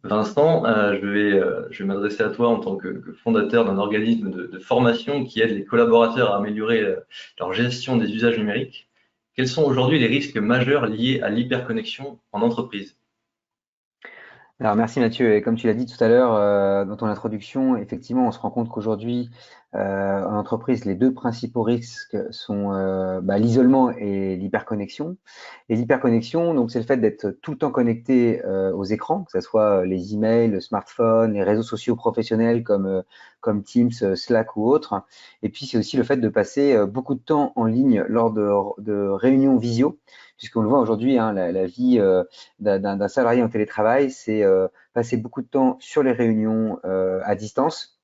Vincent, je vais m'adresser à toi en tant que fondateur d'un organisme de formation qui aide les collaborateurs à améliorer leur gestion des usages numériques. Quels sont aujourd'hui les risques majeurs liés à l'hyperconnexion en entreprise? Alors merci Mathieu, et comme tu l'as dit tout à l'heure dans ton introduction, effectivement on se rend compte qu'aujourd'hui en entreprise les deux principaux risques sont l'isolement et l'hyperconnexion. Et l'hyperconnexion, donc c'est le fait d'être tout le temps connecté aux écrans, que ce soit les emails, le smartphone, les réseaux sociaux professionnels comme Teams, Slack ou autres. Et puis c'est aussi le fait de passer beaucoup de temps en ligne lors de réunions visio, puisqu'on le voit aujourd'hui, hein, la vie d'un salarié en télétravail, c'est passer beaucoup de temps sur les réunions à distance.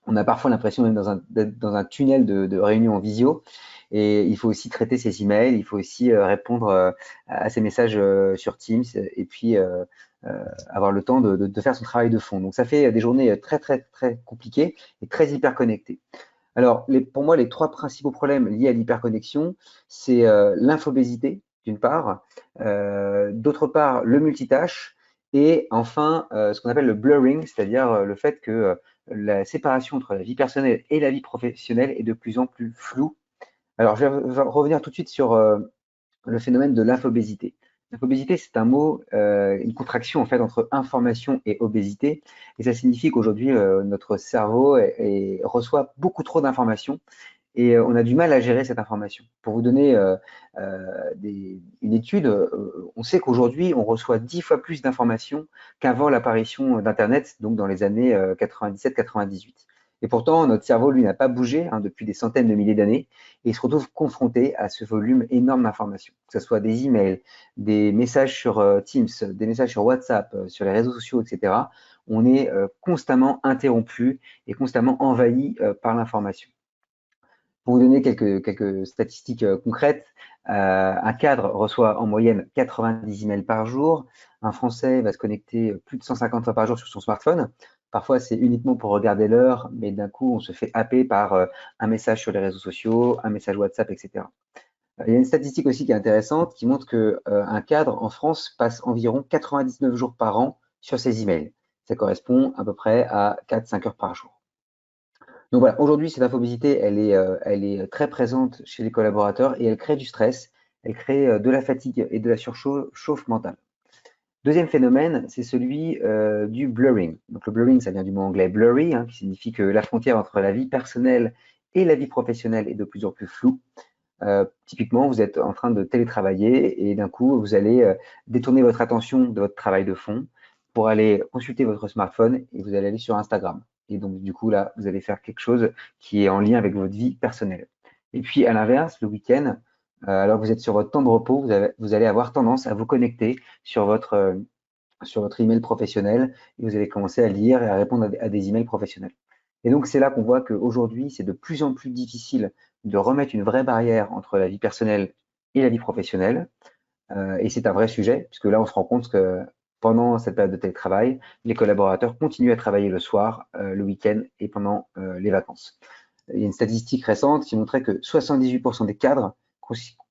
On a parfois l'impression d'être dans un tunnel de réunions en visio. Et il faut aussi traiter ses emails, il faut aussi répondre à ses messages sur Teams et puis avoir le temps de faire son travail de fond. Donc ça fait des journées très très très compliquées et très hyper connectées. Alors pour moi, les trois principaux problèmes liés à l'hyperconnexion, c'est l'infobésité d'une part, d'autre part le multitâche et enfin ce qu'on appelle le blurring, c'est-à-dire le fait que la séparation entre la vie personnelle et la vie professionnelle est de plus en plus floue. Alors, je vais revenir tout de suite sur le phénomène de l'infobésité. L'infobésité, c'est un mot, une contraction en fait entre information et obésité, et ça signifie qu'aujourd'hui notre cerveau reçoit beaucoup trop d'informations et on a du mal à gérer cette information. Pour vous donner une étude, on sait qu'aujourd'hui on reçoit 10 fois plus d'informations qu'avant l'apparition d'Internet, donc dans les années 97-98. Et pourtant, notre cerveau, lui, n'a pas bougé hein, depuis des centaines de milliers d'années et il se retrouve confronté à ce volume énorme d'informations, que ce soit des emails, des messages sur Teams, des messages sur WhatsApp, sur les réseaux sociaux, etc. On est constamment interrompu et constamment envahi par l'information. Pour vous donner quelques statistiques concrètes, un cadre reçoit en moyenne 90 emails par jour. Un Français va se connecter plus de 150 fois par jour sur son smartphone. Parfois, c'est uniquement pour regarder l'heure, mais d'un coup, on se fait happer par un message sur les réseaux sociaux, un message WhatsApp, etc. Il y a une statistique aussi qui est intéressante qui montre qu'un cadre en France passe environ 99 jours par an sur ses emails. Ça correspond à peu près à 4-5 heures par jour. Donc voilà, aujourd'hui, cette infobésité, elle est très présente chez les collaborateurs et elle crée du stress, elle crée de la fatigue et de la surchauffe mentale. Deuxième phénomène, c'est celui du blurring. Donc le blurring, ça vient du mot anglais blurry, hein, qui signifie que la frontière entre la vie personnelle et la vie professionnelle est de plus en plus floue. Typiquement, vous êtes en train de télétravailler et d'un coup, vous allez détourner votre attention de votre travail de fond pour aller consulter votre smartphone et vous allez aller sur Instagram. Et donc, du coup, là, vous allez faire quelque chose qui est en lien avec votre vie personnelle. Et puis, à l'inverse, le week-end, alors que vous êtes sur votre temps de repos, vous allez avoir tendance à vous connecter sur votre email professionnel et vous allez commencer à lire et à répondre à des emails professionnels. Et donc, c'est là qu'on voit qu'aujourd'hui, c'est de plus en plus difficile de remettre une vraie barrière entre la vie personnelle et la vie professionnelle. Et c'est un vrai sujet, puisque là, on se rend compte que pendant cette période de télétravail, les collaborateurs continuent à travailler le soir, le week-end et pendant les vacances. Il y a une statistique récente qui montrait que 78% des cadres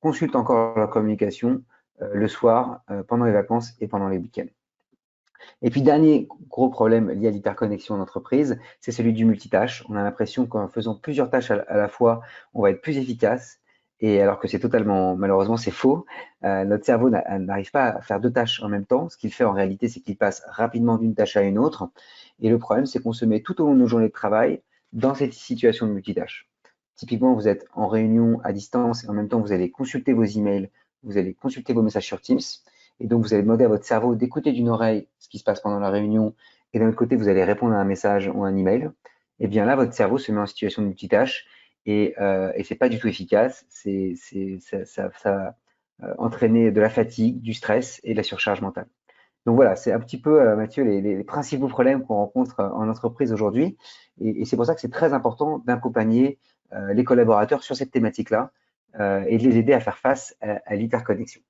consultent encore leur communication le soir, pendant les vacances et pendant les week-ends. Et puis, dernier gros problème lié à l'hyperconnexion en entreprise, c'est celui du multitâche. On a l'impression qu'en faisant plusieurs tâches à la fois, on va être plus efficace. Et alors que c'est totalement, malheureusement, c'est faux. Notre cerveau n'arrive pas à faire deux tâches en même temps. Ce qu'il fait en réalité, c'est qu'il passe rapidement d'une tâche à une autre. Et le problème, c'est qu'on se met tout au long de nos journées de travail dans cette situation de multitâche. Typiquement, vous êtes en réunion à distance et en même temps, vous allez consulter vos emails, vous allez consulter vos messages sur Teams. Et donc, vous allez demander à votre cerveau d'écouter d'une oreille ce qui se passe pendant la réunion, et d'un autre côté, vous allez répondre à un message ou un email. Et bien là, votre cerveau se met en situation de multitâche et c'est pas du tout efficace. Ça va entraîner de la fatigue, du stress et de la surcharge mentale. Donc voilà, c'est un petit peu, Mathieu, les principaux problèmes qu'on rencontre en entreprise aujourd'hui. Et c'est pour ça que c'est très important d'accompagner les collaborateurs sur cette thématique-là et de les aider à faire face à l'hyperconnexion.